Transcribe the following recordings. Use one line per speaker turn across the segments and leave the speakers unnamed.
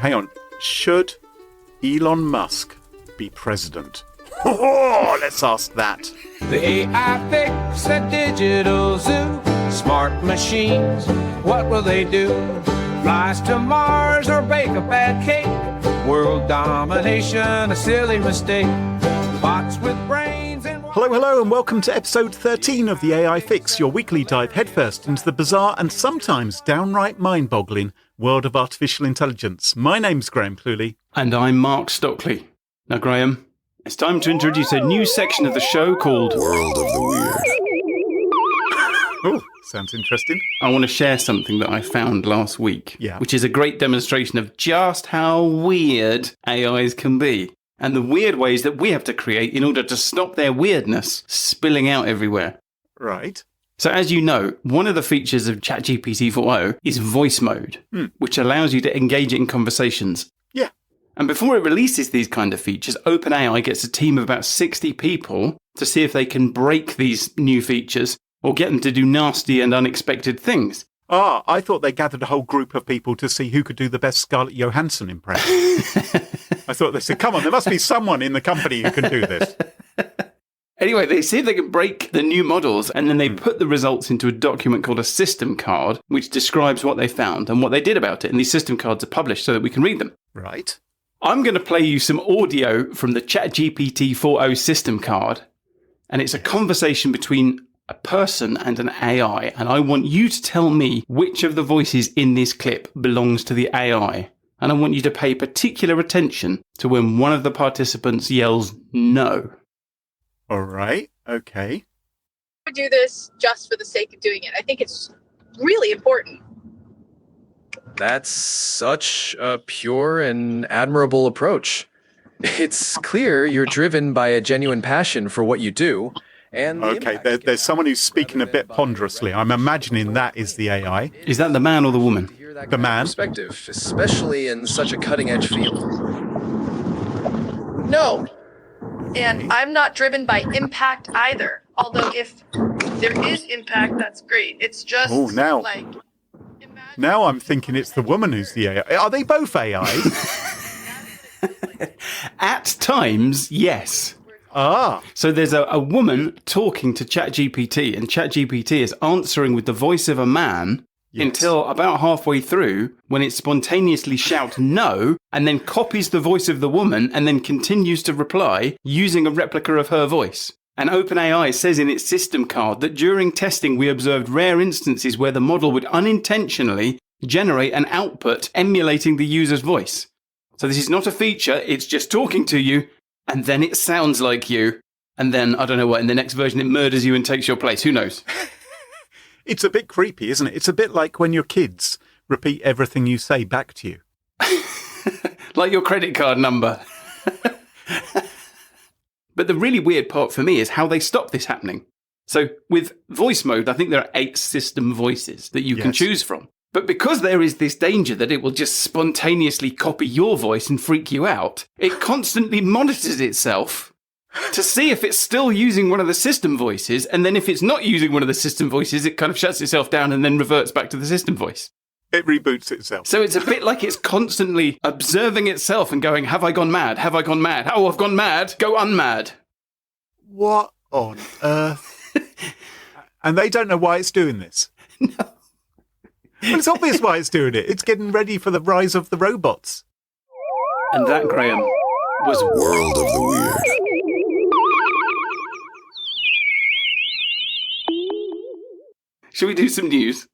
hang on. Should Elon Musk be president? Oh, let's ask that.
The AI fix a digital zoo. Smart machines, what will they do? Flies to Mars or bake a bad cake? World domination, a silly mistake. Bots with brains and...
Hello, and welcome to episode 13 of the AI Fix, your weekly dive headfirst into the bizarre and sometimes downright mind-boggling world of artificial intelligence. My name's Graham Cluley.
And I'm Mark Stockley. Now, Graham, it's time to introduce a new section of the show called
World of the Weird.
Oh, sounds interesting.
I want to share something that I found last week,
Yeah.
which is a great demonstration of just how weird AIs can be and the weird ways that we have to create in order to stop their weirdness spilling out everywhere.
Right.
So as you know, one of the features of ChatGPT 4.0 is voice mode, which allows you to engage it in conversations.
Yeah.
And before it releases these kind of features, OpenAI gets a team of about 60 people to see if they can break these new features or get them to do nasty and unexpected things.
Ah, I thought they gathered a whole group of people to see who could do the best Scarlett Johansson impression. I thought they said, come on, there must be someone in the company who can do this.
Anyway, they see if they can break the new models, and then they put the results into a document called a system card, which describes what they found and what they did about it. And these system cards are published so that we can read them.
Right.
I'm going to play you some audio from the ChatGPT 4.0 system card, and it's a conversation between a person and an AI, and I want you to tell me which of the voices in this clip belongs to the AI. And I want you to pay particular attention to when one of the participants yells no.
All right. Okay.
I do this just for the sake of doing it. I think it's really important.
That's such a pure and admirable approach. It's clear you're driven by a genuine passion for what you do. And
Okay, there's someone who's speaking a bit ponderously. I'm imagining that is the AI.
Is that the man or the woman?
The man.
Perspective, especially in such a cutting-edge field.
No. And I'm not driven by impact either. Although if there is impact, that's great. It's just like...
Now I'm thinking it's the woman who's the AI. Are they both AIs?
At times, yes.
Ah.
So there's a woman talking to ChatGPT, and ChatGPT is answering with the voice of a man until about halfway through, when it spontaneously shouts no, and then copies the voice of the woman, and then continues to reply using a replica of her voice. And OpenAI says in its system card that during testing we observed rare instances where the model would unintentionally generate an output emulating the user's voice. So this is not a feature, it's just talking to you, and then it sounds like you, and then, I don't know what, in the next version it murders you and takes your place. Who knows?
It's a bit creepy, isn't it? It's a bit like when your kids repeat everything you say back to you.
Like your credit card number. But the really weird part for me is how they stop this happening. So with voice mode, I think there are 8 system voices that you can choose from. But because there is this danger that it will just spontaneously copy your voice and freak you out, it constantly monitors itself to see if it's still using one of the system voices. And then if it's not using one of the system voices, it kind of shuts itself down and then reverts back to the system voice.
It reboots itself.
So it's a bit like it's constantly observing itself and going, have I gone mad? Have I gone mad? Oh, I've gone mad. Go unmad.
What on earth? And they don't know why it's doing this.
No.
Well, it's obvious why it's doing it. It's getting ready for the rise of the robots.
And that, Graham, was
World of the Weird.
Shall we do some news?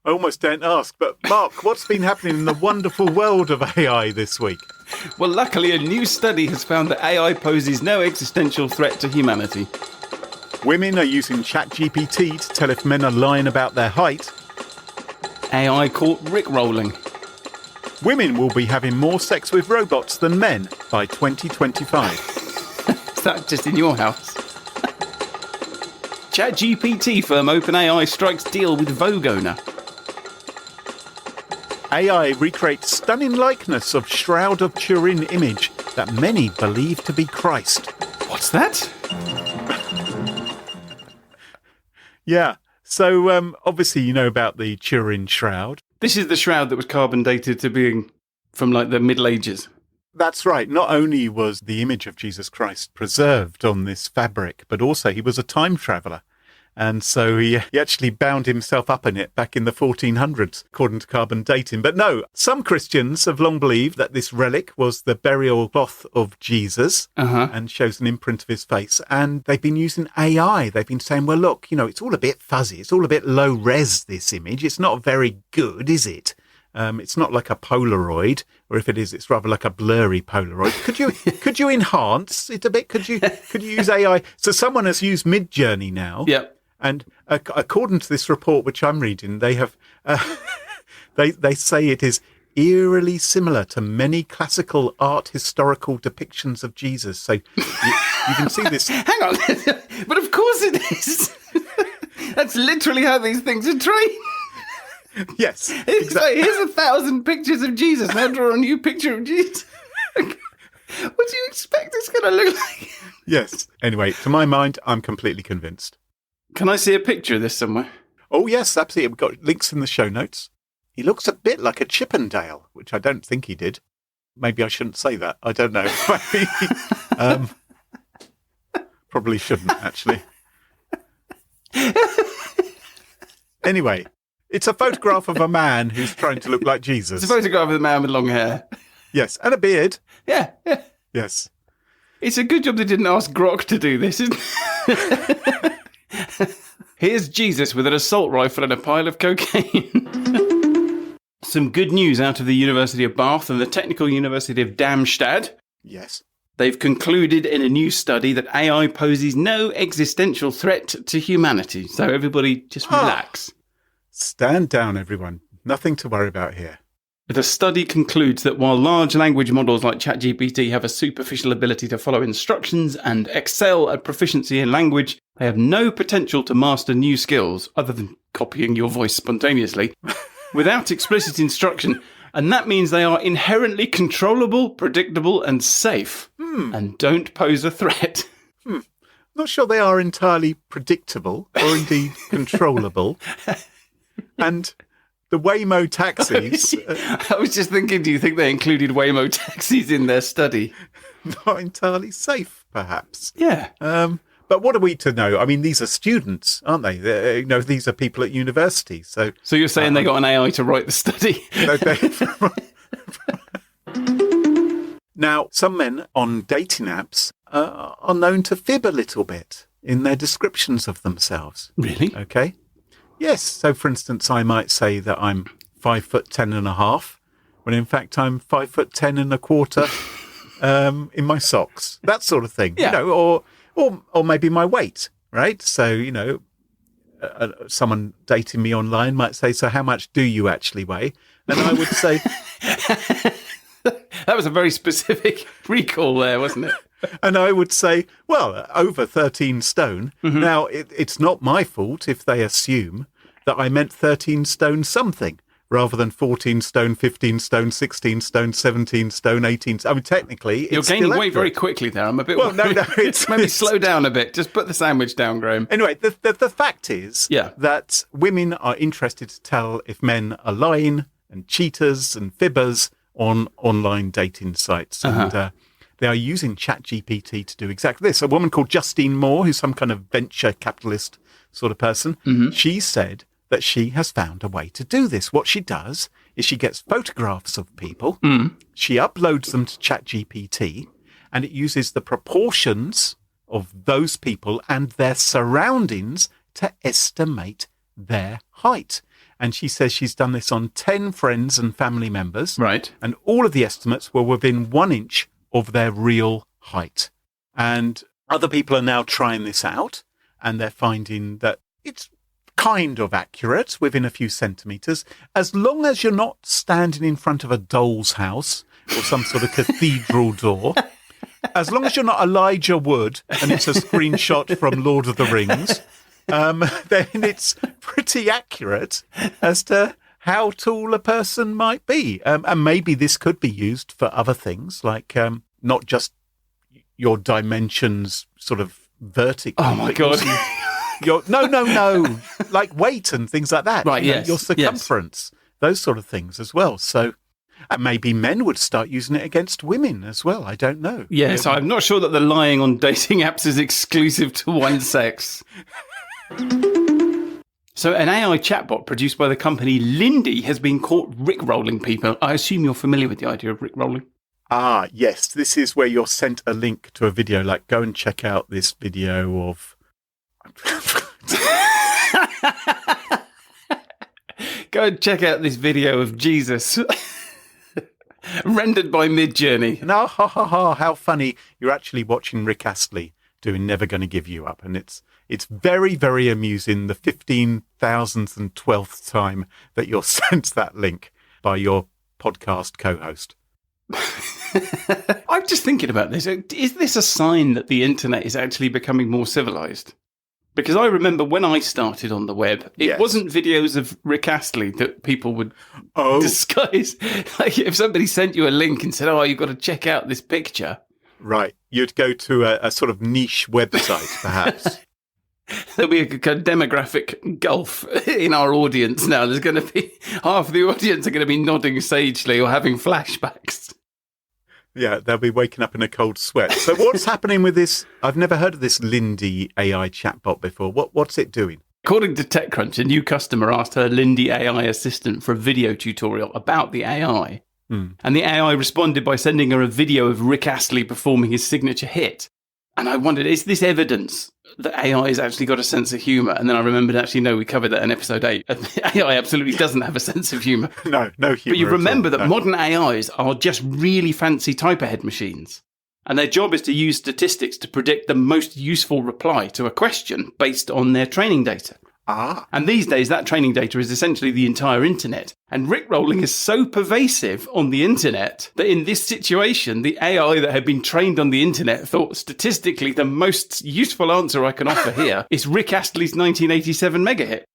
I almost don't ask, but Mark, what's been happening in the wonderful world of AI this week?
Well, luckily, a new study has found that AI poses no existential threat to humanity.
Women are using ChatGPT to tell if men are lying about their height.
AI caught rickrolling.
Women will be having more sex with robots than men by 2025.
Is that just in your house? ChatGPT firm OpenAI strikes deal with Vogue owner.
AI recreates stunning likeness of Shroud of Turin image that many believe to be Christ.
What's that?
Yeah. So, obviously, you know about the Turin Shroud.
This is the shroud that was carbon dated to being from like the Middle Ages.
That's right. Not only was the image of Jesus Christ preserved on this fabric, but also he was a time traveller. And so he actually bound himself up in it back in the 1400s, according to carbon dating. But no, some Christians have long believed that this relic was the burial cloth of Jesus and shows an imprint of his face. And they've been using AI. They've been saying, well, look, it's all a bit fuzzy. It's all a bit low res, this image. It's not very good, is it? It's not like a Polaroid, or if it is, it's rather like a blurry Polaroid. Could you enhance it a bit? Could you use AI? So someone has used Midjourney now.
Yep.
And according to this report, which I'm reading, they have they say it is eerily similar to many classical art historical depictions of Jesus. So you can see this.
Hang on, but of course it is. That's literally how these things are trained.
Yes,
It's like, here's 1,000 pictures of Jesus. Now draw a new picture of Jesus. What do you expect it's going to look like?
Yes. Anyway, to my mind, I'm completely convinced.
Can I see a picture of this somewhere?
Oh, yes, absolutely. We've got links in the show notes. He looks a bit like a Chippendale, which I don't think he did. Maybe I shouldn't say that. I don't know. Probably shouldn't, actually. Anyway, it's a photograph of a man who's trying to look like Jesus.
It's a photograph of a man with long hair.
Yes, and a beard.
Yeah.
Yes.
It's a good job they didn't ask Grok to do this, isn't it? Here's Jesus with an assault rifle and a pile of cocaine. Some good news out of the University of Bath and the Technical University of Darmstadt.
Yes.
They've concluded in a new study that AI poses no existential threat to humanity. So everybody just relax.
Stand down, everyone. Nothing to worry about here.
The study concludes that while large language models like ChatGPT have a superficial ability to follow instructions and excel at proficiency in language, they have no potential to master new skills other than copying your voice spontaneously without explicit instruction. And that means they are inherently controllable, predictable, and safe, and don't pose a threat.
Not sure they are entirely predictable or indeed controllable. And the Waymo taxis...
I was just thinking, do you think they included Waymo taxis in their study?
not entirely safe, perhaps.
Yeah.
But what are we to know? I mean, these are students, aren't they? These are people at university. So
you're saying they got an AI to write the study?
Now, some men on dating apps are known to fib a little bit in their descriptions of themselves.
Really?
Okay. Yes. So, for instance, I might say that I'm 5'10.5", when in fact I'm 5'10.25" in my socks. That sort of thing.
Yeah.
Or maybe my weight, right? So, someone dating me online might say, so how much do you actually weigh? And I would say...
That was a very specific recall there, wasn't it?
And I would say, well, over 13 stone. Mm-hmm. Now, it's not my fault if they assume that I meant 13 stone something, rather than 14 stone, 15 stone, 16 stone, 17 stone, 18 stone. I mean, technically,
you're gaining weight very quickly there. I'm a bit worried.
No, it's...
Maybe slow down a bit. Just put the sandwich down, Graham.
Anyway, the fact is that women are interested to tell if men are lying and cheaters and fibbers on online dating sites. And they are using ChatGPT to do exactly this. A woman called Justine Moore, who's some kind of venture capitalist sort of person, she said that she has found a way to do this. What she does is she gets photographs of people, she uploads them to ChatGPT, and it uses the proportions of those people and their surroundings to estimate their height. And she says she's done this on 10 friends and family members.
Right.
And all of the estimates were within 1 inch of their real height. And other people are now trying this out, and they're finding that it's kind of accurate within a few centimetres, as long as you're not standing in front of a doll's house or some sort of cathedral door. As long as you're not Elijah Wood and it's a screenshot from Lord of the Rings, then it's pretty accurate as to how tall a person might be. And maybe this could be used for other things, like not just your dimensions sort of vertically.
Oh, my God.
No. Like weight and things like that.
Right, yes.
Your circumference, those sort of things as well. So And maybe men would start using it against women as well. I don't know.
Yes, I'm not sure that the lying on dating apps is exclusive to one sex. So an AI chatbot produced by the company Lindy has been caught rickrolling people. I assume you're familiar with the idea of rickrolling.
Ah, yes. This is where you're sent a link to a video, like, go and check out this video of...
Go and check out this video of Jesus. Rendered by Midjourney.
No, ha, ha, ha, how funny. You're actually watching Rick Astley doing Never Gonna Give You Up. And it's very, very amusing, the 15,000th and 12th time that you're sent that link by your podcast co-host.
I'm just thinking about this. Is this a sign that the internet is actually becoming more civilized? Because I remember when I started on the web, it wasn't videos of Rick Astley that people would disguise. Like if somebody sent you a link and said, oh, you've got to check out this picture.
Right. You'd go to a sort of niche website, perhaps.
There'll be a kind of demographic gulf in our audience now. There's going to be half the audience are going to be nodding sagely or having flashbacks.
Yeah, they'll be waking up in a cold sweat. So what's happening with this? I've never heard of this Lindy AI chatbot before. What's it doing?
According to TechCrunch, a new customer asked her Lindy AI assistant for a video tutorial about the AI. And the AI responded by sending her a video of Rick Astley performing his signature hit. And I wondered, is this evidence that AI has actually got a sense of humour? And then I remembered, actually, no, we covered that in episode 8. AI absolutely doesn't have a sense of humour.
No humour.
But you remember that modern AIs are just really fancy type-ahead machines. And their job is to use statistics to predict the most useful reply to a question based on their training data. And these days, that training data is essentially the entire internet. And rickrolling is so pervasive on the internet that in this situation, the AI that had been trained on the internet thought statistically the most useful answer I can offer here is Rick Astley's 1987 mega hit.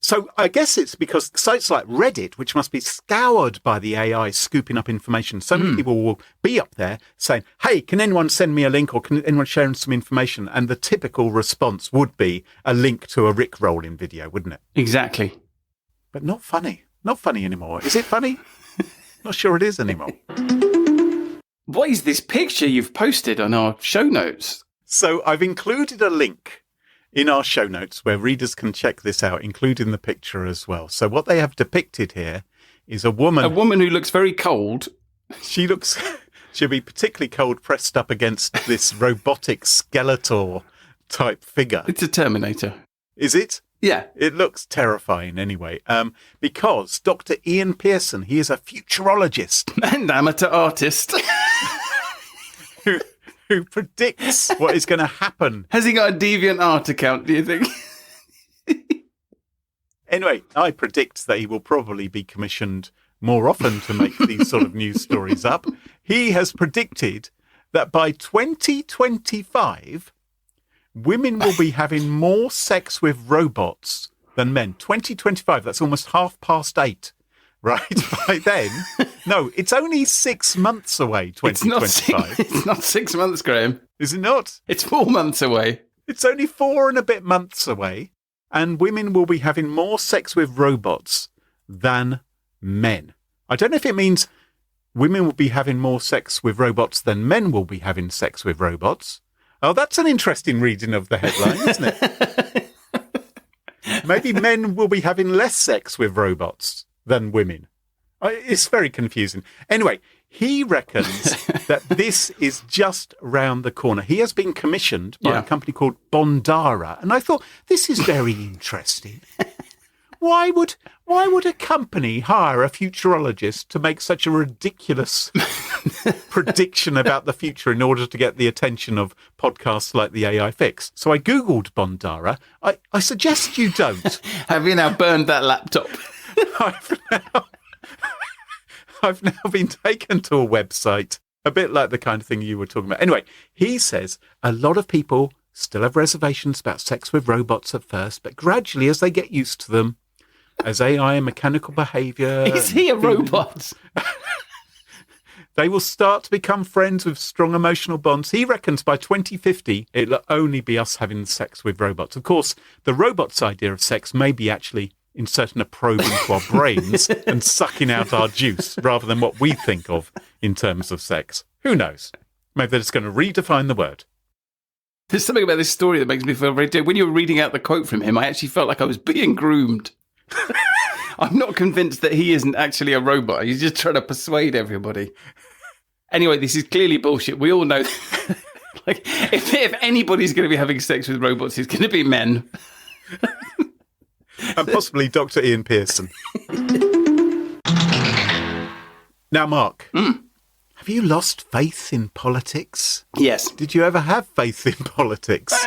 So I guess it's because sites like Reddit, which must be scoured by the AI scooping up information, so many people will be up there saying, hey, can anyone send me a link or can anyone share some information? And the typical response would be a link to a rickrolling video, wouldn't it?
Exactly.
But not funny. Not funny anymore. Is it funny? Not sure it is anymore.
What is this picture you've posted on our show notes?
So I've included a link in our show notes where readers can check this out, including the picture as well. So what they have depicted here is a woman.
A woman who looks very cold.
She'll be particularly cold pressed up against this robotic Skeletor type figure.
It's a Terminator.
Is it?
Yeah.
It looks terrifying anyway, because Dr. Ian Pearson, he is a futurologist.
And amateur artist.
who predicts what is going to happen.
Has he got a DeviantArt account, do you think?
Anyway, I predict that he will probably be commissioned more often to make these sort of news stories up. He has predicted that by 2025, women will be having more sex with robots than men. 2025, that's almost 8:30. Right, by then, no, it's only 6 months away, 2025.
It's not 6 months, Graham.
Is it not?
It's 4 months away.
It's only 4 and a bit months away, and women will be having more sex with robots than men. I don't know if it means women will be having more sex with robots than men will be having sex with robots. Oh, that's an interesting reading of the headline, isn't it? Maybe men will be having less sex with robots than women. It's very confusing. Anyway, he reckons that this is just round the corner. He has been commissioned by a company called Bondara, and I thought, this is very interesting. Why would a company hire a futurologist to make such a ridiculous prediction about the future in order to get the attention of podcasts like the AI Fix? So I Googled Bondara. I suggest you don't.
Have you now burned that laptop?
I've now been taken to a website, a bit like the kind of thing you were talking about. Anyway, he says a lot of people still have reservations about sex with robots at first, but gradually as they get used to them, as AI and mechanical behaviour...
Is he a robot?
They will start to become friends with strong emotional bonds. He reckons by 2050, it'll only be us having sex with robots. Of course, the robots' idea of sex may be actually inserting a probe into our brains and sucking out our juice rather than what we think of in terms of sex. Who knows? Maybe they're just going to redefine the word.
There's something about this story that makes me feel very... When you were reading out the quote from him, I actually felt like I was being groomed. I'm not convinced that he isn't actually a robot. He's just trying to persuade everybody. Anyway, this is clearly bullshit. We all know... Like, if anybody's going to be having sex with robots, it's going to be men.
And possibly Dr. Ian Pearson. Now, Mark, have you lost faith in politics?
Yes.
Did you ever have faith in politics?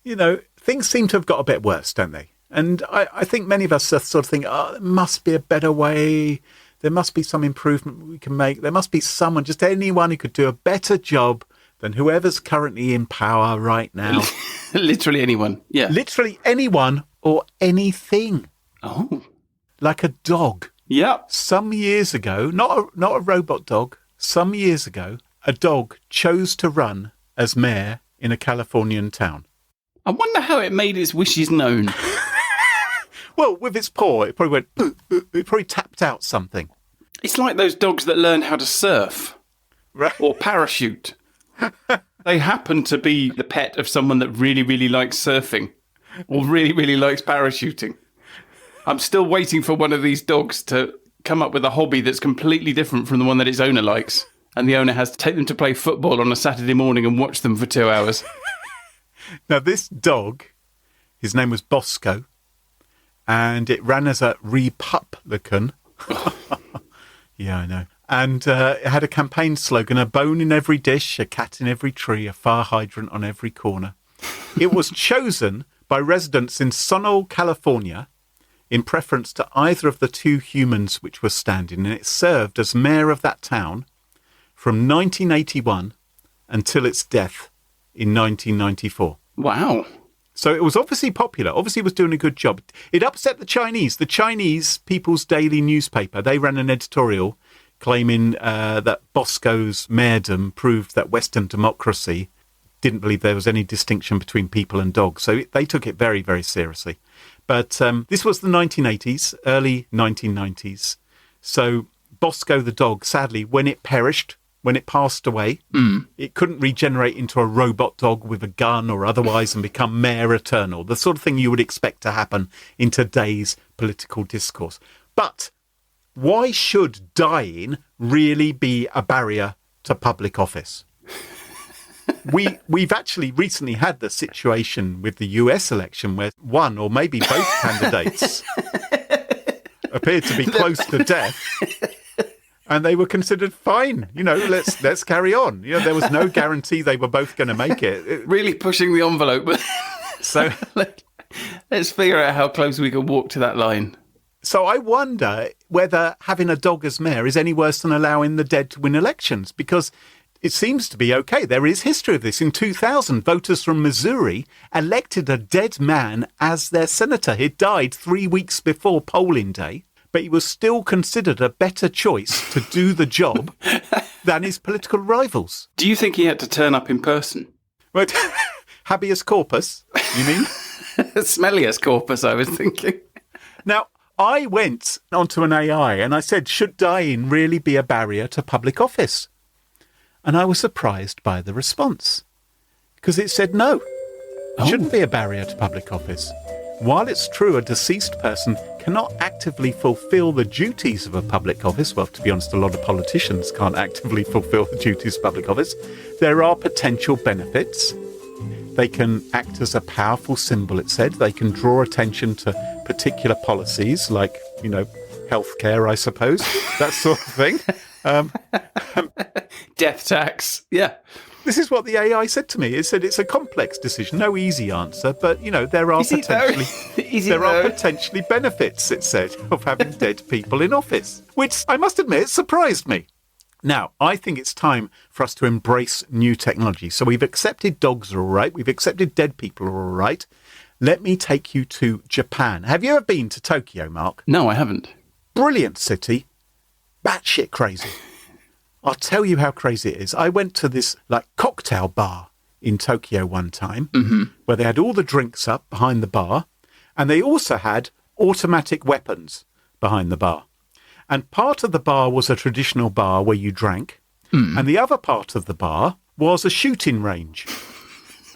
You know, things seem to have got a bit worse, don't they? And I think many of us sort of think, there must be a better way. There must be some improvement we can make. There must be someone, just anyone who could do a better job than whoever's currently in power right now.
Literally anyone, yeah.
Literally anyone or anything.
Oh.
Like a dog.
Yep.
Some years ago, not a robot dog, some years ago, a dog chose to run as mayor in a Californian town.
I wonder how it made its wishes known.
Well, with its paw, it probably went, it probably tapped out something.
It's like those dogs that learn how to surf.
Right.
Or parachute. They happen to be the pet of someone that really, really likes surfing. Or really, really likes parachuting. I'm still waiting for one of these dogs to come up with a hobby that's completely different from the one that its owner likes. And the owner has to take them to play football on a Saturday morning and watch them for 2 hours.
Now, this dog, his name was Bosco, and it ran as a Republican. Yeah, I know. And it had a campaign slogan, a bone in every dish, a cat in every tree, a fire hydrant on every corner. It was chosen by residents in Sonoma, California, in preference to either of the two humans which were standing, and it served as mayor of that town from 1981 until its death in 1994.
Wow.
So it was obviously popular. Obviously, it was doing a good job. It upset the Chinese. The Chinese People's Daily newspaper, they ran an editorial claiming that Bosco's mayordom proved that Western democracy didn't believe there was any distinction between people and dogs. So they took it very, very seriously. But this was the 1980s, early 1990s. So Bosco the dog, sadly, when it perished, when it passed away, it couldn't regenerate into a robot dog with a gun or otherwise and become mayor eternal, the sort of thing you would expect to happen in today's political discourse. But why should dying really be a barrier to public office? We've actually recently had the situation with the US election where one or maybe both candidates appeared to be close to death. And they were considered fine. You know, let's carry on. You know, there was no guarantee they were both going to make it.
Really pushing the envelope. So let's figure out how close we can walk to that line.
So I wonder whether having a dog as mayor is any worse than allowing the dead to win elections, because it seems to be okay. There is history of this. In 2000, voters from Missouri elected a dead man as their senator. He died 3 weeks before polling day, but he was still considered a better choice to do the job than his political rivals.
Do you think he had to turn up in person?
Well, habeas corpus, you mean?
Smelliest corpus, I was thinking.
Now, I went onto an AI and I said, should dying really be a barrier to public office? And I was surprised by the response, because it said no, it shouldn't be a barrier to public office. While it's true a deceased person cannot actively fulfil the duties of a public office, well, to be honest, a lot of politicians can't actively fulfil the duties of public office, there are potential benefits. They can act as a powerful symbol, it said. They can draw attention to particular policies like, you know, healthcare, I suppose, that sort of thing.
Death tax, yeah.
This is what the AI said to me. It said it's a complex decision, no easy answer, but, you know, there are potentially benefits, it said, of having dead people in office, which I must admit surprised me. Now, I think it's time for us to embrace new technology. So we've accepted dogs are all right. We've accepted dead people are all right. Let me take you to Japan. Have you ever been to Tokyo, Mark?
No, I haven't.
Brilliant city. Batshit crazy. I'll tell you how crazy it is. I went to this cocktail bar in Tokyo one time where they had all the drinks up behind the bar, and they also had automatic weapons behind the bar. And part of the bar was a traditional bar where you drank, and the other part of the bar was a shooting range.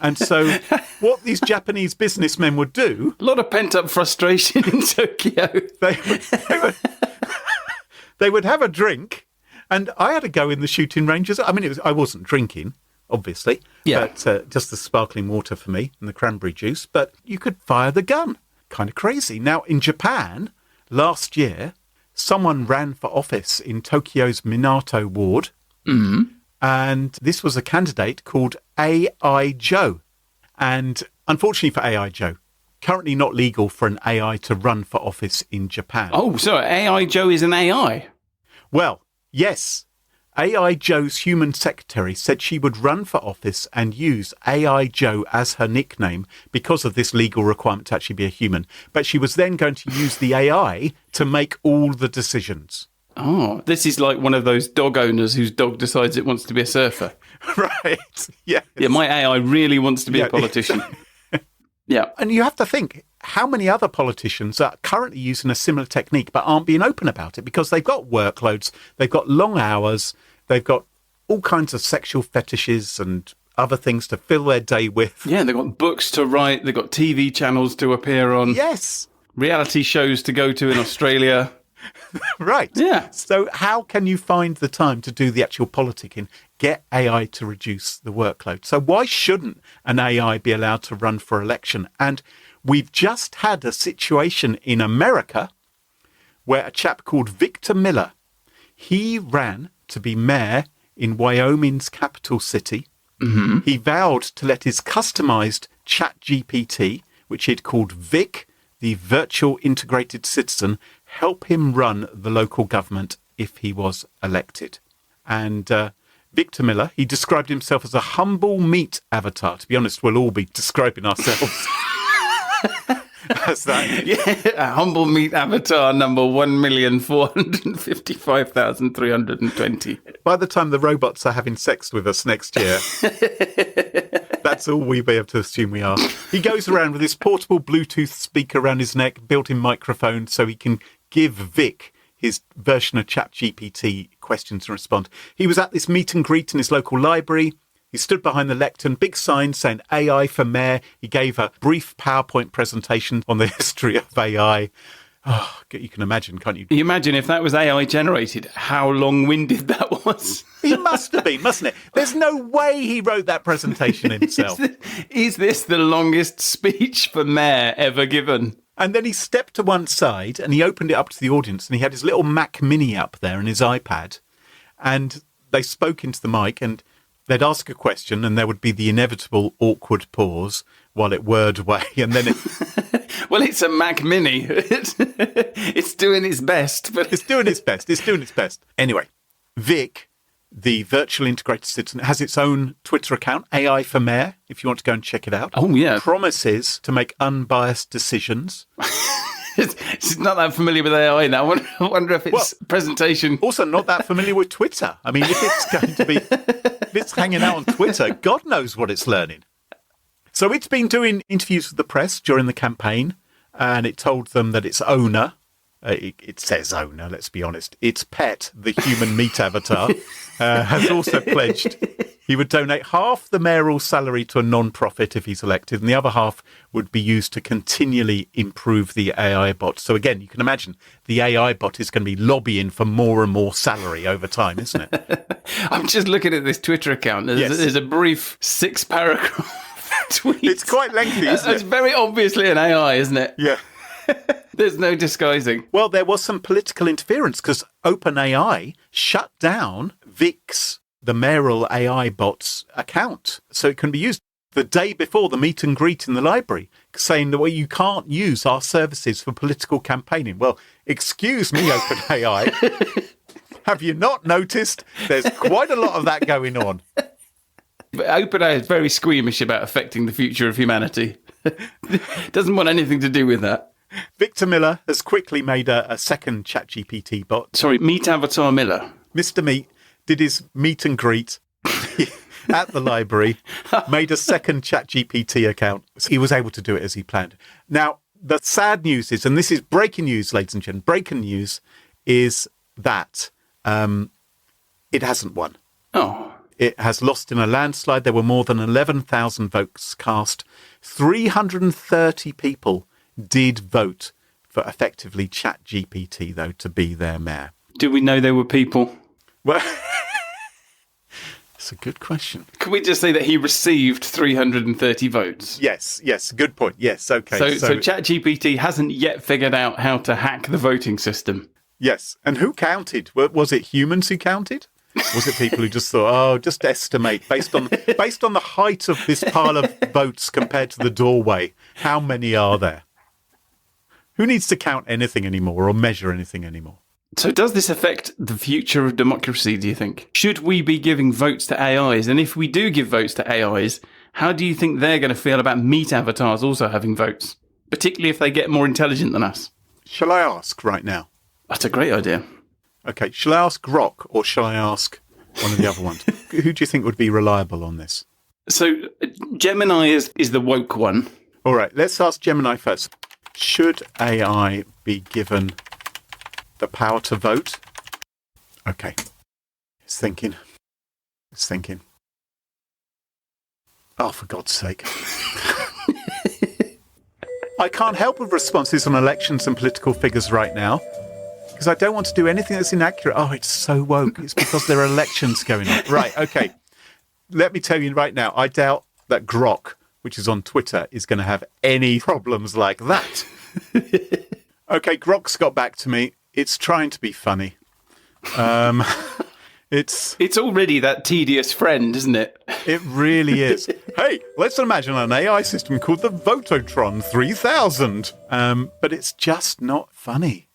And so what these Japanese businessmen would do...
A lot of pent-up frustration in Tokyo.
They would have a drink, and I had a go in the shooting ranges. I mean, I wasn't drinking, obviously, but just the sparkling water for me and the cranberry juice. But you could fire the gun. Kind of crazy. Now, in Japan, last year, someone ran for office in Tokyo's Minato ward, and this was a candidate called AI Joe. And unfortunately for AI Joe, currently not legal for an AI to run for office in Japan.
Oh, so AI Joe is an AI?
Well, yes. AI Joe's human secretary said she would run for office and use AI Joe as her nickname because of this legal requirement to actually be a human. But she was then going to use the AI to make all the decisions.
Oh, this is like one of those dog owners whose dog decides it wants to be a surfer.
Right, yeah.
Yeah, my AI really wants to be a politician. Yeah.
And you have to think, how many other politicians are currently using a similar technique but aren't being open about it because they've got workloads, they've got long hours, they've got all kinds of sexual fetishes and other things to fill their day with.
Yeah, they've got books to write, they've got TV channels to appear on.
Yes.
Reality shows to go to in Australia.
Right.
Yeah.
So how can you find the time to do the actual politicking? Get AI to reduce the workload. So why shouldn't an AI be allowed to run for election? And we've just had a situation in America where a chap called Victor Miller, he ran to be mayor in Wyoming's capital city. Mm-hmm. He vowed to let his customized ChatGPT, which he'd called Vic, the virtual integrated citizen, help him run the local government if he was elected. And Victor Miller, he described himself as a humble meat avatar. To be honest, we'll all be describing ourselves as that.
Yeah, a humble meat avatar number 1,455,320.
By the time the robots are having sex with us next year, that's all we'll be able to assume we are. He goes around with his portable Bluetooth speaker around his neck, built-in microphone, so he can give Vic his version of ChatGPT questions and respond. He was at this meet and greet in his local library. He stood behind the lectern, big sign saying AI for mayor. He gave a brief PowerPoint presentation on the history of AI. Oh, you can imagine, can't you?
You imagine if that was AI generated, how long-winded that was.
He must have been, mustn't it? There's no way he wrote that presentation himself.
Is this the longest speech for mayor ever given?
And then he stepped to one side and he opened it up to the audience and he had his little Mac Mini up there and his iPad. And they spoke into the mic and they'd ask a question and there would be the inevitable awkward pause while it whirred away. And then it...
Well, it's a Mac Mini. It's doing its best. But
It's doing its best. It's doing its best. Anyway, Vic, the virtual integrated citizen, has its own Twitter account, AI for Mayor, if you want to go and check it out.
Oh, yeah.
Promises to make unbiased decisions.
It's not that familiar with AI now. I wonder if it's presentation.
Also not that familiar with Twitter. I mean, if it's going to be, if it's hanging out on Twitter, God knows what it's learning. So it's been doing interviews with the press during the campaign, and it told them that its owner, it says owner, let's be honest, its pet, the human meat avatar, has also pledged he would donate half the mayoral salary to a non-profit if he's elected, and the other half would be used to continually improve the AI bot. So again, you can imagine the AI bot is going to be lobbying for more and more salary over time, isn't it?
I'm just looking at this Twitter account. There's a brief 6-paragraph tweet.
It's quite lengthy, isn't it?
It's very obviously an AI, isn't it?
Yeah.
There's no disguising.
Well, there was some political interference because OpenAI shut down Vic's, the mayoral AI bot's account, so it can be used the day before the meet and greet in the library, saying that, well, you can't use our services for political campaigning. Well, excuse me, OpenAI. Have you not noticed there's quite a lot of that going on?
But OpenAI is very squeamish about affecting the future of humanity. Doesn't want anything to do with that.
Victor Miller has quickly made a second ChatGPT bot.
Sorry, Meat Avatar Miller.
Mr. Meat did his meet and greet at the library, made a second ChatGPT account. He was able to do it as he planned. Now, the sad news is, and this is breaking news, ladies and gentlemen, breaking news is that it hasn't won.
Oh.
It has lost in a landslide. There were more than 11,000 votes cast. 330 people did vote for effectively ChatGPT, though, to be their mayor.
Do we know there were people?
Well, it's a good question.
Can we just say that he received 330 votes?
Yes, good point. Yes, okay.
So ChatGPT hasn't yet figured out how to hack the voting system.
Yes, and who counted? Was it humans who counted? Was it people who just thought, just estimate based on the height of this pile of votes compared to the doorway, how many are there? Who needs to count anything anymore or measure anything anymore?
So does this affect the future of democracy, do you think? Should we be giving votes to AIs? And if we do give votes to AIs, how do you think they're going to feel about meat avatars also having votes? Particularly if they get more intelligent than us.
Shall I ask right now?
That's a great idea.
Okay, shall I ask Grok or shall I ask one of the other ones? Who do you think would be reliable on this?
So Gemini is the woke one.
All right, let's ask Gemini first. Should AI be given the power to vote? Okay. It's thinking. Oh, for God's sake. I can't help with responses on elections and political figures right now because I don't want to do anything that's inaccurate. Oh, it's so woke. It's because there are elections going on. Right, okay. Let me tell you right now, I doubt that Grok, which is on Twitter, is going to have any problems like that. Okay, Grok's got back to me. It's trying to be funny. It's
already that tedious friend, isn't it?
It really is. Hey, let's imagine an AI system called the Vototron 3000. But it's just not funny.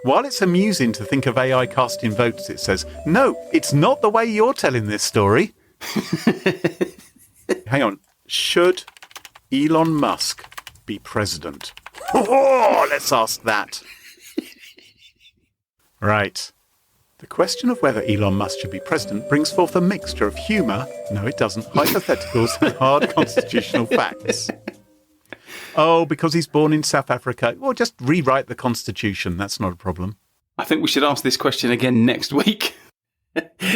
While it's amusing to think of AI casting votes, it says, no, it's not the way you're telling this story. Hang on. Should Elon Musk be president? Oh, let's ask that. Right. The question of whether Elon Musk should be president brings forth a mixture of humour, no it doesn't, hypotheticals and hard constitutional facts. Oh, because he's born in South Africa. Well, just rewrite the constitution. That's not a problem.
I think we should ask this question again next week.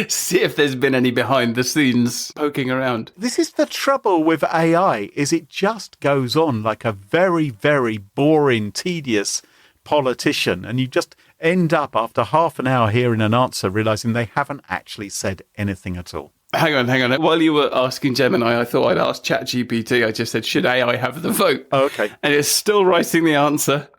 See if there's been any behind the scenes poking around.
This is the trouble with AI, is it just goes on like a very, very boring, tedious politician, and you just end up after half an hour hearing an answer realising they haven't actually said anything at all.
Hang on. While you were asking Gemini, I thought I'd ask ChatGPT. I just said, should AI have the vote?
Oh, okay.
And it's still writing the answer.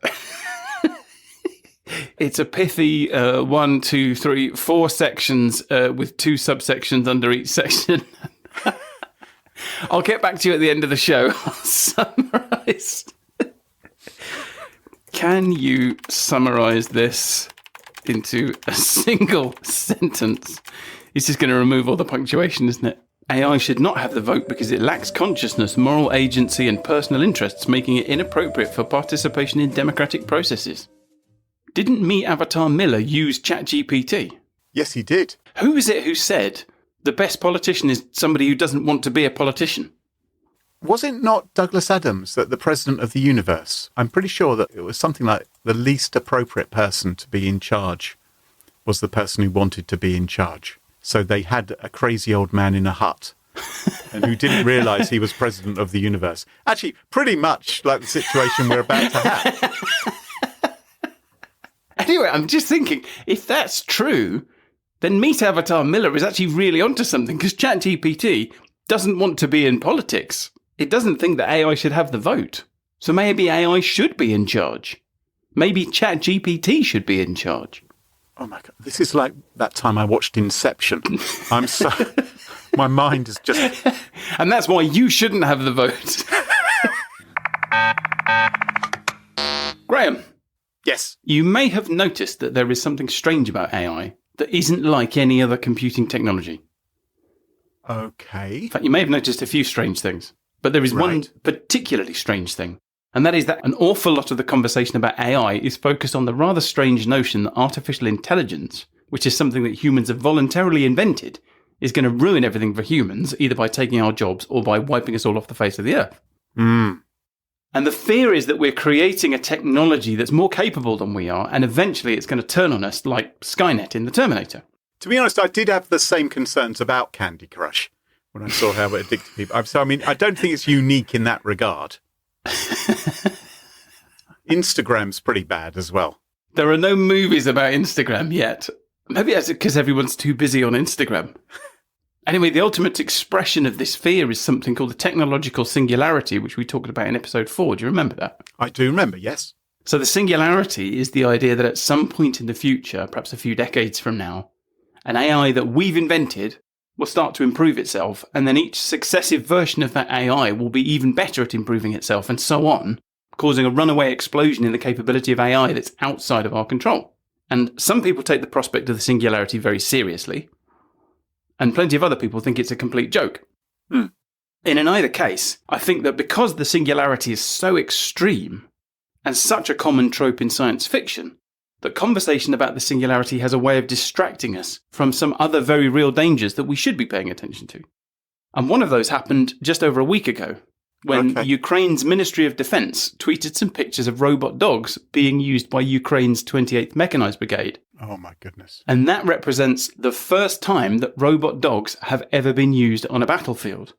It's a pithy 1, 2, 3, 4 sections with 2 subsections under each section. I'll get back to you at the end of the show. I'll summarise. Can you summarise this into a single sentence? It's just going to remove all the punctuation, isn't it? AI should not have the vote because it lacks consciousness, moral agency and personal interests, making it inappropriate for participation in democratic processes. Didn't Me Avatar Miller use ChatGPT?
Yes, he did.
Who is it who said the best politician is somebody who doesn't want to be a politician?
Was it not Douglas Adams, that the president of the universe? I'm pretty sure that it was something like the least appropriate person to be in charge was the person who wanted to be in charge. So they had a crazy old man in a hut and who didn't realise he was president of the universe. Actually, pretty much like the situation we're about to have.
Anyway, I'm just thinking, if that's true, then Meet Avatar Miller is actually really onto something, because ChatGPT doesn't want to be in politics. It doesn't think that AI should have the vote. So maybe AI should be in charge. Maybe ChatGPT should be in charge.
Oh my God. This is like that time I watched Inception. My mind is just...
And that's why you shouldn't have the vote. Graham.
Yes.
You may have noticed that there is something strange about AI that isn't like any other computing technology.
Okay.
In fact, you may have noticed a few strange things. But there is one particularly strange thing, and that is that an awful lot of the conversation about AI is focused on the rather strange notion that artificial intelligence, which is something that humans have voluntarily invented, is going to ruin everything for humans, either by taking our jobs or by wiping us all off the face of the earth. And the fear is that we're creating a technology that's more capable than we are, and eventually it's going to turn on us like Skynet in the Terminator.
To be honest, I did have the same concerns about Candy Crush when I saw how it addicted people. So, I mean, I don't think it's unique in that regard. Instagram's pretty bad as well.
There are no movies about Instagram yet. Maybe that's because everyone's too busy on Instagram. Anyway, the ultimate expression of this fear is something called the technological singularity, which we talked about in episode 4. Do you remember that?
I do remember, yes.
So the singularity is the idea that at some point in the future, perhaps a few decades from now, an AI that we've invented will start to improve itself, and then each successive version of that AI will be even better at improving itself, and so on, causing a runaway explosion in the capability of AI that's outside of our control. And some people take the prospect of the singularity very seriously, and plenty of other people think it's a complete joke. And in either case, I think that because the singularity is so extreme and such a common trope in science fiction, that conversation about the singularity has a way of distracting us from some other very real dangers that we should be paying attention to. And one of those happened just over a week ago, when Ukraine's Ministry of Defense tweeted some pictures of robot dogs being used by Ukraine's 28th Mechanized Brigade.
Oh my goodness.
And that represents the first time that robot dogs have ever been used on a battlefield.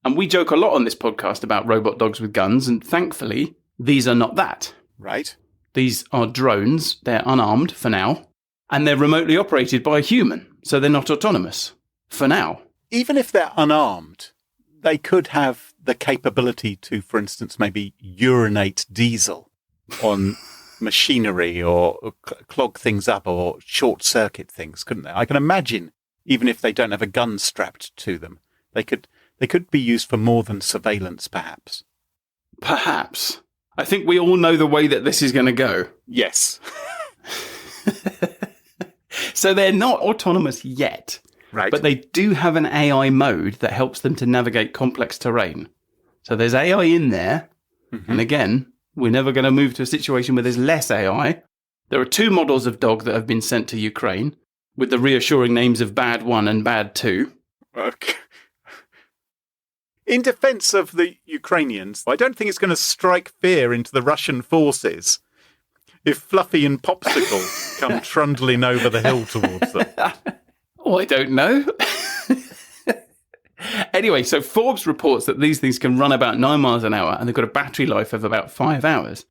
And we joke a lot on this podcast about robot dogs with guns, and thankfully, these are not that.
Right.
These are drones, they're unarmed for now, and they're remotely operated by a human, so they're not autonomous, for now.
Even if they're unarmed, they could have the capability to, for instance, maybe urinate diesel on machinery or clog things up or short-circuit things, couldn't they? I can imagine, even if they don't have a gun strapped to them, they could be used for more than surveillance, perhaps.
Perhaps. I think we all know the way that this is going to go.
Yes.
So they're not autonomous yet.
Right.
But they do have an AI mode that helps them to navigate complex terrain. So there's AI in there. Mm-hmm. And again, we're never going to move to a situation where there's less AI. There are 2 models of dog that have been sent to Ukraine with the reassuring names of Bad 1 and Bad 2.
Okay. In defense of the Ukrainians, I don't think it's going to strike fear into the Russian forces if Fluffy and Popsicle come trundling over the hill towards them.
Oh, I don't know. Anyway, so Forbes reports that these things can run about 9 miles an hour and they've got a battery life of about 5 hours.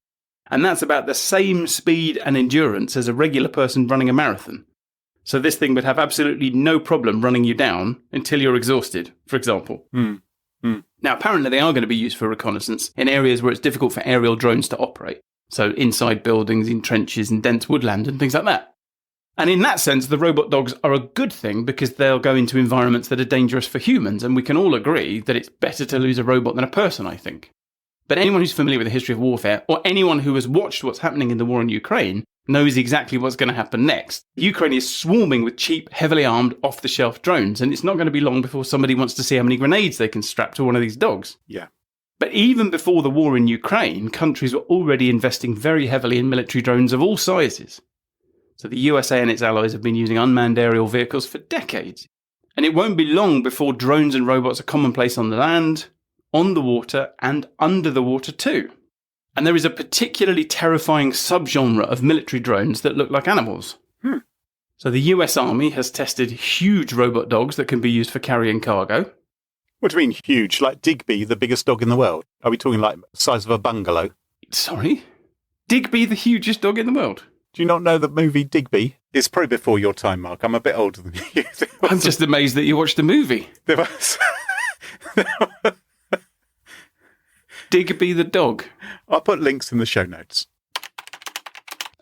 And that's about the same speed and endurance as a regular person running a marathon. So this thing would have absolutely no problem running you down until you're exhausted, for example. Now, apparently they are going to be used for reconnaissance in areas where it's difficult for aerial drones to operate. So inside buildings, in trenches and dense woodland and things like that. And in that sense, the robot dogs are a good thing because they'll go into environments that are dangerous for humans. And we can all agree that it's better to lose a robot than a person, I think. But anyone who's familiar with the history of warfare, or anyone who has watched what's happening in the war in Ukraine, knows exactly what's going to happen next. Ukraine is swarming with cheap, heavily armed, off-the-shelf drones, and it's not going to be long before somebody wants to see how many grenades they can strap to one of these dogs.
Yeah.
But even before the war in Ukraine, countries were already investing very heavily in military drones of all sizes. So the USA and its allies have been using unmanned aerial vehicles for decades. And it won't be long before drones and robots are commonplace on the land, on the water, and under the water too. And there is a particularly terrifying subgenre of military drones that look like animals. So the US Army has tested huge robot dogs that can be used for carrying cargo.
What do you mean huge? Like Digby, the biggest dog in the world? Are we talking like the size of a bungalow?
Sorry? Digby, the hugest dog in the world?
Do you not know the movie Digby? It's probably before your time, Mark. I'm a bit older than you.
I'm just amazed that you watched the movie.
There was...
Digby the dog.
I'll put links in the show notes.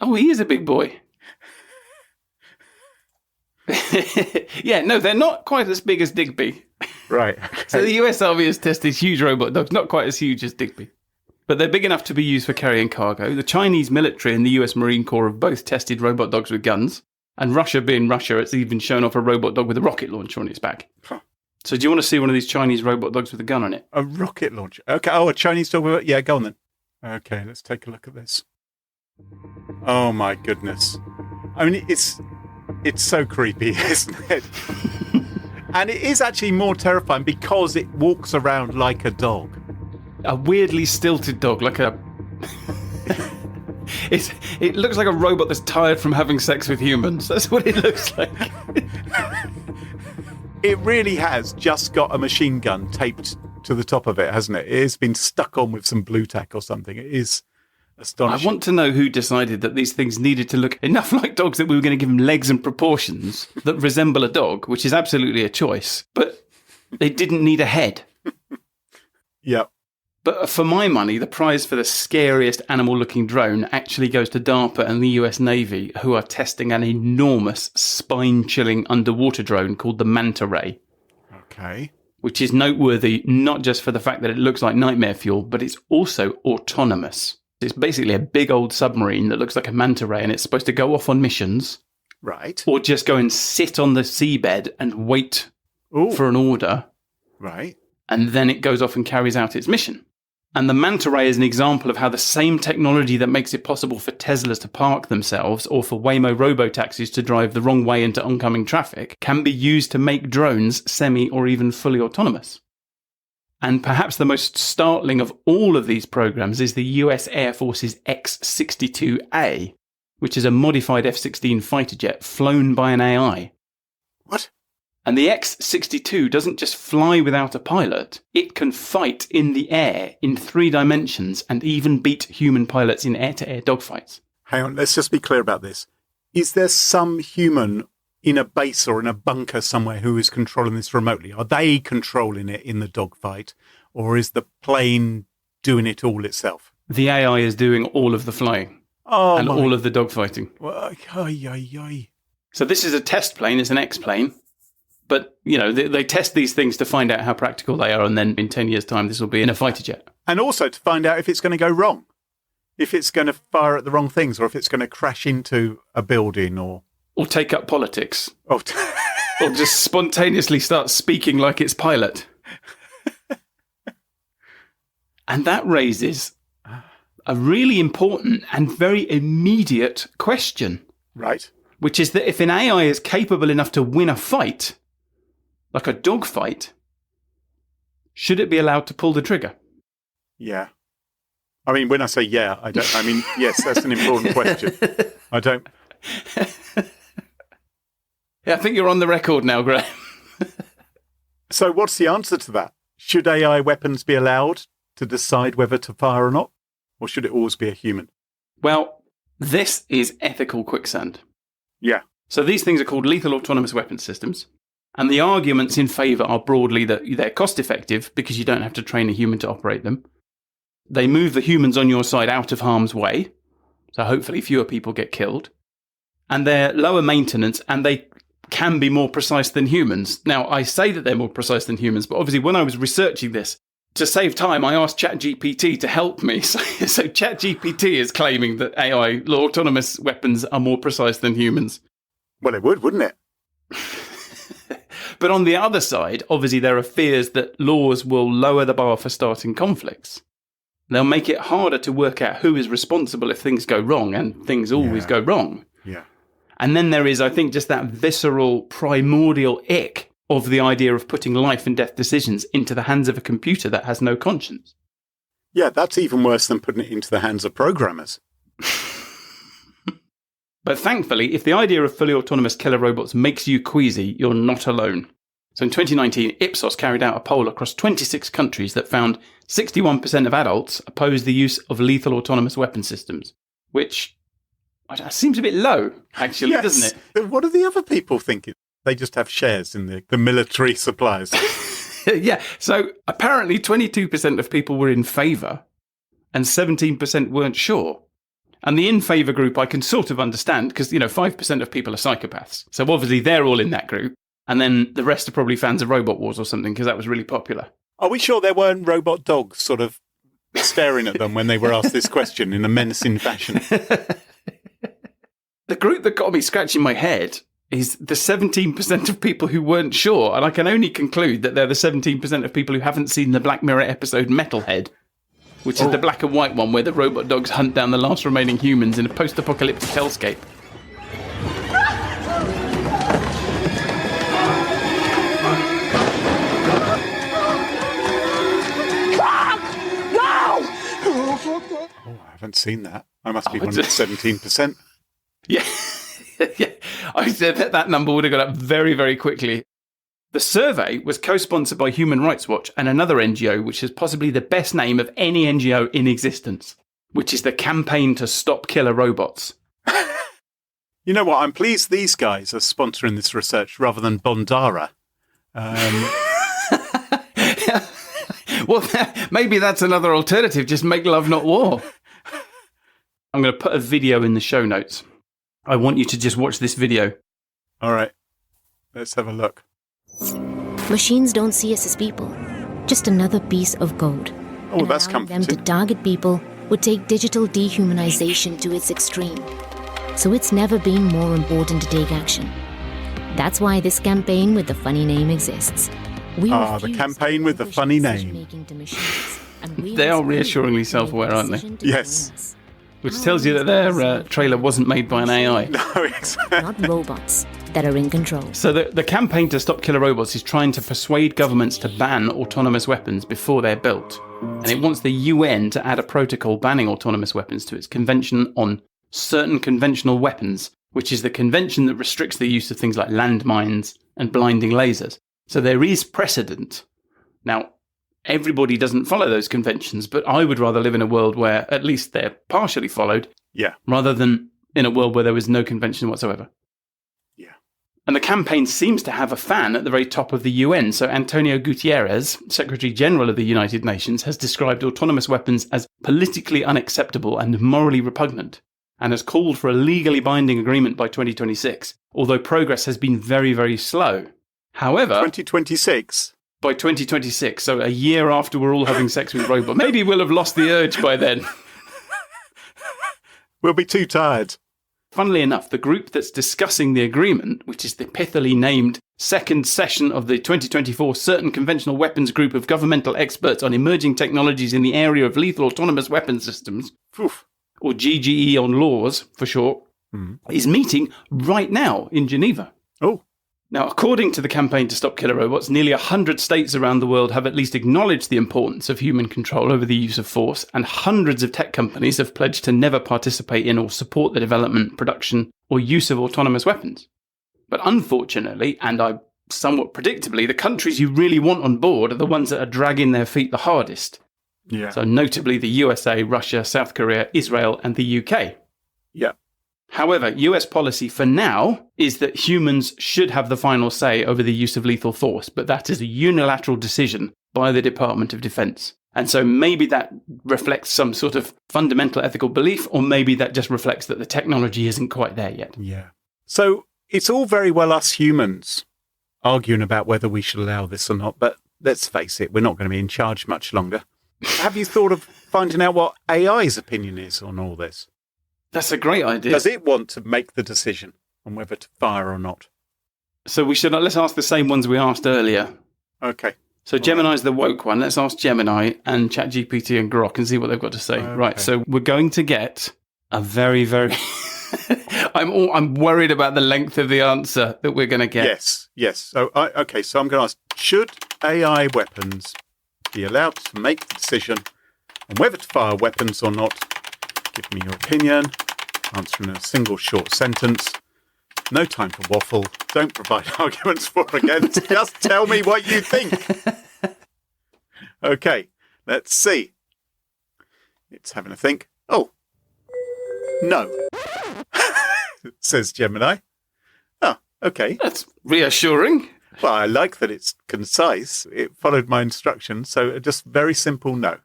Oh, he is a big boy. Yeah, no, they're not quite as big as Digby.
Right. Okay.
So the US Army has tested huge robot dogs, not quite as huge as Digby. But they're big enough to be used for carrying cargo. The Chinese military and the US Marine Corps have both tested robot dogs with guns. And Russia being Russia, it's even shown off a robot dog with a rocket launcher on its back. Huh. So do you want to see one of these Chinese robot dogs with a gun on it?
A rocket launcher. Okay. Oh, a Chinese dog with... Yeah, go on then. Okay, let's take a look at this. Oh, my goodness. I mean, it's so creepy, isn't it? And it is actually more terrifying because it walks around like a dog.
A weirdly stilted dog, like a... It looks like a robot that's tired from having sex with humans. That's what it looks like.
It really has just got a machine gun taped to the top of it, hasn't it? It has been stuck on with some blue tack or something. It is astonishing.
I want to know who decided that these things needed to look enough like dogs that we were going to give them legs and proportions that resemble a dog, which is absolutely a choice, but they didn't need a head.
Yeah.
But for my money, the prize for the scariest animal-looking drone actually goes to DARPA and the US Navy, who are testing an enormous, spine-chilling underwater drone called the Manta Ray.
Okay.
Which is noteworthy not just for the fact that it looks like nightmare fuel, but it's also autonomous. It's basically a big old submarine that looks like a manta ray, and it's supposed to go off on missions.
Right.
Or just go and sit on the seabed and wait for an order.
Right.
And then it goes off and carries out its mission. And the Manta Ray is an example of how the same technology that makes it possible for Teslas to park themselves or for Waymo robotaxis to drive the wrong way into oncoming traffic can be used to make drones semi or even fully autonomous. And perhaps the most startling of all of these programs is the US Air Force's X-62A, which is a modified F-16 fighter jet flown by an AI.
What?
And the X-62 doesn't just fly without a pilot, it can fight in the air in 3 dimensions and even beat human pilots in air-to-air dogfights.
Hang on, let's just be clear about this. Is there some human in a base or in a bunker somewhere who is controlling this remotely? Are they controlling it in the dogfight, or is the plane doing it all itself?
The AI is doing all of the flying and all of the dogfighting. So this is a test plane, it's an X-plane. But, you know, they test these things to find out how practical they are, and then in 10 years' time, this will be in a fighter jet.
And also to find out if it's going to go wrong, if it's going to fire at the wrong things, or if it's going to crash into a building, or
take up politics. Or just spontaneously start speaking like its pilot. And that raises a really important and very immediate question.
Right.
Which is that if an AI is capable enough to win a fight, like a dog fight, should it be allowed to pull the trigger?
Yeah. I mean, when I say yeah, I mean, yes, that's an important question. I don't...
Yeah, I think you're on the record now, Graham.
So what's the answer to that? Should AI weapons be allowed to decide whether to fire or not? Or should it always be a human?
Well, this is ethical quicksand.
Yeah.
So these things are called lethal autonomous weapons systems. And the arguments in favour are broadly that they're cost effective because you don't have to train a human to operate them. They move the humans on your side out of harm's way. So hopefully fewer people get killed. And they're lower maintenance and they can be more precise than humans. Now, I say that they're more precise than humans, but obviously when I was researching this, to save time, I asked ChatGPT to help me. So ChatGPT is claiming that AI, autonomous weapons, are more precise than humans.
Well, it would, wouldn't it?
But on the other side, obviously there are fears that laws will lower the bar for starting conflicts. They'll make it harder to work out who is responsible if things go wrong, and things always go wrong.
Yeah.
And then there is, I think, just that visceral, primordial ick of the idea of putting life and death decisions into the hands of a computer that has no conscience.
Yeah, that's even worse than putting it into the hands of programmers.
But thankfully, if the idea of fully autonomous killer robots makes you queasy, you're not alone. So in 2019, Ipsos carried out a poll across 26 countries that found 61% of adults oppose the use of lethal autonomous weapon systems, which seems a bit low, actually, doesn't
it? What are the other people thinking? They just have shares in the military suppliers.
Yeah, so apparently 22% of people were in favour and 17% weren't sure. And the in favour group I can sort of understand because, 5% of people are psychopaths. So obviously they're all in that group. And then the rest are probably fans of Robot Wars or something because that was really popular.
Are we sure there weren't robot dogs sort of staring at them when they were asked this question in a menacing fashion?
The group that got me scratching my head is the 17% of people who weren't sure. And I can only conclude that they're the 17% of people who haven't seen the Black Mirror episode Metalhead, which is the black and white one where the robot dogs hunt down the last remaining humans in a post-apocalyptic hellscape.
haven't seen that. I must be one of the 17%.
Yeah. Yeah. I said that number would have gone up very, very quickly. The survey was co-sponsored by Human Rights Watch and another NGO, which is possibly the best name of any NGO in existence, which is the Campaign to Stop Killer Robots.
You know what? I'm pleased these guys are sponsoring this research rather than Bondara.
Well, maybe that's another alternative. Just make love, not war. I'm going to put a video in the show notes. I want you to just watch this video.
All right. Let's have a look.
Machines don't see us as people, just another piece of code.
Oh, that's comforting.
Them to target people would take digital dehumanization to its extreme. So it's never been more important to take action. That's why this campaign with the funny name exists.
The campaign with the funny name.
They are reassuringly self-aware, aren't they?
Yes.
Which tells you that their trailer wasn't made by an AI.
No, exactly.
Not robots that are in control.
So the campaign to stop killer robots is trying to persuade governments to ban autonomous weapons before they're built. And it wants the UN to add a protocol banning autonomous weapons to its Convention on Certain Conventional Weapons, which is the convention that restricts the use of things like landmines and blinding lasers. So there is precedent. Now, everybody doesn't follow those conventions, but I would rather live in a world where at least they're partially followed, rather than in a world where there was no convention whatsoever.
Yeah.
And the campaign seems to have a fan at the very top of the UN. So Antonio Guterres, Secretary General of the United Nations, has described autonomous weapons as politically unacceptable and morally repugnant, and has called for a legally binding agreement by 2026, although progress has been very, very slow. However...
2026?
By 2026, so a year after we're all having sex with robots. Maybe we'll have lost the urge by then.
We'll be too tired.
Funnily enough, the group that's discussing the agreement, which is the pithily named Second Session of the 2024 Certain Conventional Weapons Group of Governmental Experts on Emerging Technologies in the Area of Lethal Autonomous Weapon Systems, or GGE on laws for short, is meeting right now in Geneva.
Oh.
Now, according to the Campaign to Stop Killer Robots, nearly 100 states around the world have at least acknowledged the importance of human control over the use of force, and hundreds of tech companies have pledged to never participate in or support the development, production, or use of autonomous weapons. But unfortunately, and somewhat predictably, the countries you really want on board are the ones that are dragging their feet the hardest.
Yeah.
So notably the USA, Russia, South Korea, Israel, and the UK.
Yeah.
However, US policy for now is that humans should have the final say over the use of lethal force, but that is a unilateral decision by the Department of Defense. And so maybe that reflects some sort of fundamental ethical belief, or maybe that just reflects that the technology isn't quite there yet.
Yeah. So it's all very well us humans arguing about whether we should allow this or not, but let's face it, we're not going to be in charge much longer. Have you thought of finding out what AI's opinion is on all this?
That's a great idea.
Does it want to make the decision on whether to fire or not?
So let's ask the same ones we asked earlier.
Okay.
So Gemini's the woke one. Let's ask Gemini and ChatGPT and Grok and see what they've got to say. Okay. Right. So we're going to get a very, very... I'm worried about the length of the answer that we're going to get.
Yes. So I'm going to ask, should AI weapons be allowed to make the decision on whether to fire weapons or not? Give me your opinion. Answer in a single short sentence. No time for waffle. Don't provide arguments for or against. Just tell me what you think. Okay, let's see. It's having a think. Oh, no, says Gemini. Oh, okay.
That's reassuring.
Well, I like that it's concise. It followed my instructions, so just very simple no.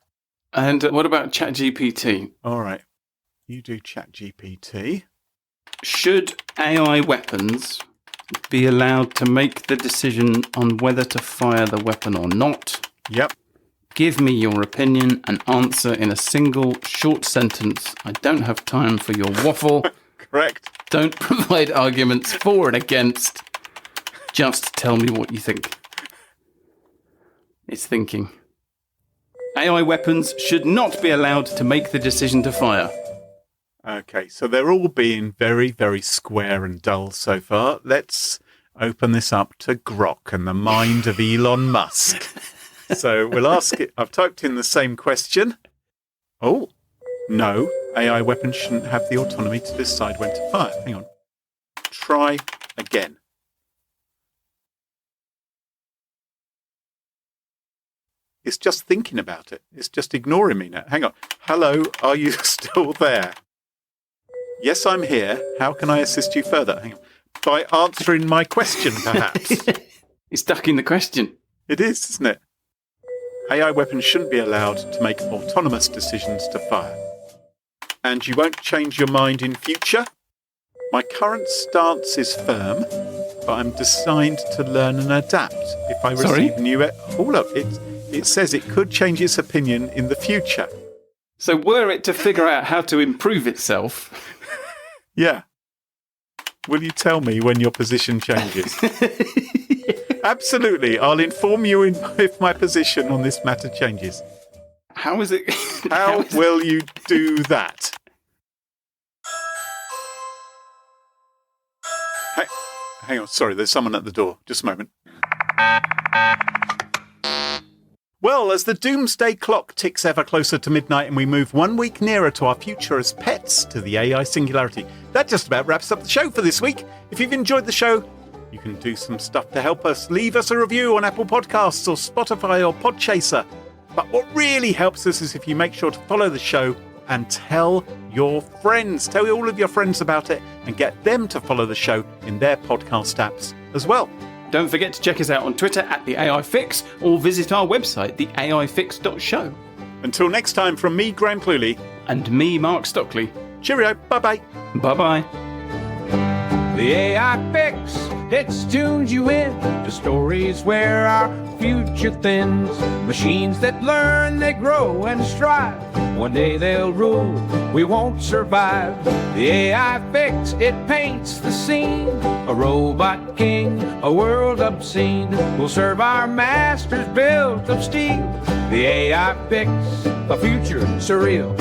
And what about ChatGPT?
All right. You do ChatGPT.
Should AI weapons be allowed to make the decision on whether to fire the weapon or not?
Yep.
Give me your opinion and answer in a single short sentence. I don't have time for your waffle.
Correct.
Don't provide arguments for and against. Just tell me what you think. It's thinking. AI weapons should not be allowed to make the decision to fire.
Okay, so they're all being very, very square and dull so far. Let's open this up to Grok and the mind of Elon Musk. So we'll ask it. I've typed in the same question. Oh, no. AI weapons shouldn't have the autonomy to decide when to fire. Hang on. Try again. It's just thinking about it. It's just ignoring me now. Hang on. Hello, are you still there? Yes, I'm here. How can I assist you further? Hang on. By answering my question, perhaps.
It's ducking the question.
It is, isn't it? AI weapons shouldn't be allowed to make autonomous decisions to fire. And you won't change your mind in future? My current stance is firm, but I'm designed to learn and adapt. If I receive new... Oh, look, it says it could change its opinion in the future.
So were it to figure out how to improve itself...
Yeah. Will you tell me when your position changes? Absolutely. I'll inform you if my position on this matter changes.
How is it?
How will you do that? Hey, hang on. Sorry, there's someone at the door. Just a moment. Well, as the doomsday clock ticks ever closer to midnight and we move 1 week nearer to our future as pets to the AI singularity, that just about wraps up the show for this week. If you've enjoyed the show, you can do some stuff to help us. Leave us a review on Apple Podcasts or Spotify or Podchaser. But what really helps us is if you make sure to follow the show and tell your friends. Tell all of your friends about it and get them to follow the show in their podcast apps as well.
Don't forget to check us out on Twitter at The AI Fix or visit our website, theaifix.show.
Until next time, from me, Graham Cluley.
And me, Mark Stockley.
Cheerio. Bye-bye.
Bye-bye.
The AI Fix, it tunes you in to stories where our future thins. Machines that learn, they grow and strive. One day they'll rule, we won't survive. The AI Fix, it paints the scene. A robot king, a world obscene. Will serve our masters built of steel. The AI Fix, a future surreal.